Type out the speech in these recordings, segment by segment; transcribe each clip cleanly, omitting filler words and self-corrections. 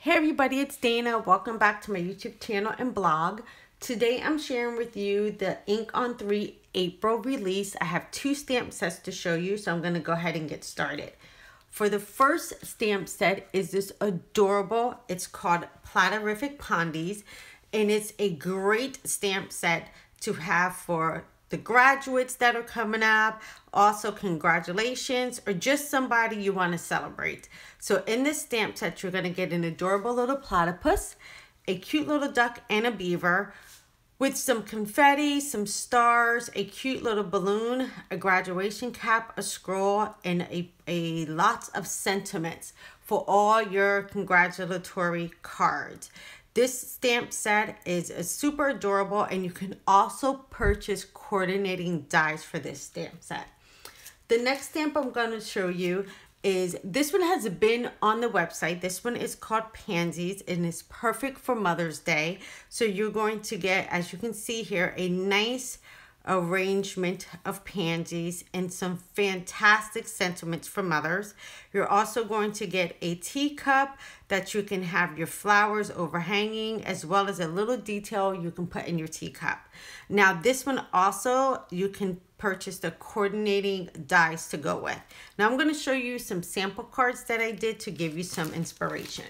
Hey everybody, it's Dana. Welcome back to my YouTube channel and blog. Today I'm sharing with you the InkOn3 April release. I have two stamp sets to show you, so I'm going to go ahead and get started. For the first stamp set is this adorable, it's called Platy-rific Pondies, and it's a great stamp set to have for the graduates that are coming up. Also, congratulations, or just somebody you want to celebrate. So in this stamp set, you're going to get an adorable little platypus, a cute little duck, and a beaver with some confetti, some stars, a cute little balloon, a graduation cap, a scroll, and a lots of sentiments for all your congratulatory cards. This stamp set is super adorable, and you can also purchase coordinating dies for this stamp set. The next stamp I'm going to show you is, this one has been on the website. This one is called Pansies and is perfect for Mother's Day. So you're going to get, as you can see here, a nice arrangement of pansies and some fantastic sentiments for mothers. You're also going to get a teacup that you can have your flowers overhanging, as well as a little detail you can put in your teacup. Now this one also, you can purchase the coordinating dies to go with. Now I'm going to show you some sample cards that I did to give you some inspiration.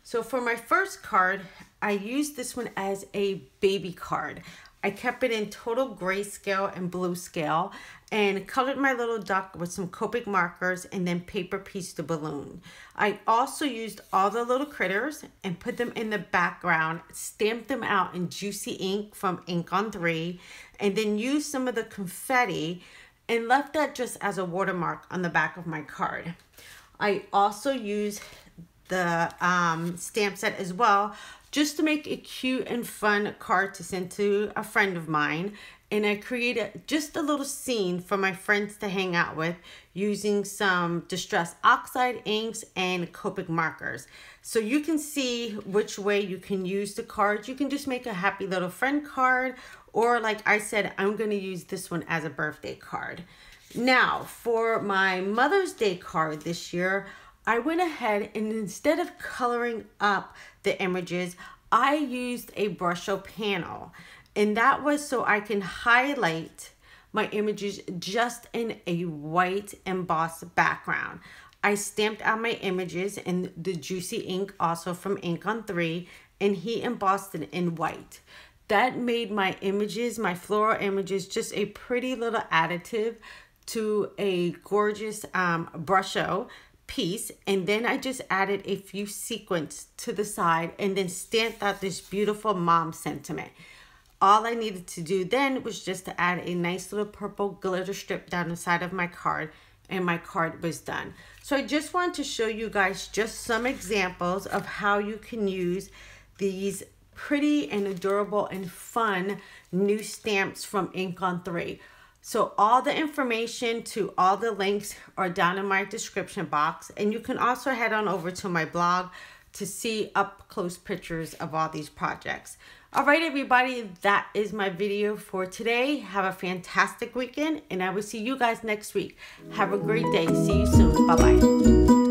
So for my first card, I used this one as a baby card. I kept it in total grayscale and blue scale and colored my little duck with some Copic markers and then paper pieced the balloon. I also used all the little critters and put them in the background, stamped them out in juicy ink from InkOn3, and then used some of the confetti and left that just as a watermark on the back of my card. I also used the stamp set as well, just to make a cute and fun card to send to a friend of mine. And I created just a little scene for my friends to hang out with using some Distress Oxide inks and Copic markers. So you can see which way you can use the cards. You can just make a happy little friend card, or like I said, I'm going to use this one as a birthday card. Now for my Mother's Day card this year, I went ahead and instead of coloring up the images, I used a Brusho panel, and that was so I can highlight my images just in a white embossed background. I stamped out my images in the juicy ink, also from InkOn3, and he embossed it in white. That made my images, my floral images, just a pretty little additive to a gorgeous Brusho piece. And then I just added a few sequins to the side and then stamped out this beautiful mom sentiment. All I needed to do then was just to add a nice little purple glitter strip down the side of my card, and my card was done. So I just wanted to show you guys just some examples of how you can use these pretty and adorable and fun new stamps from InkOn3. So all the information to all the links are down in my description box, and you can also head on over to my blog to see up close pictures of all these projects. All right, everybody, that is my video for today. Have a fantastic weekend, and I will see you guys next week. Have a great day. See you soon. Bye-bye.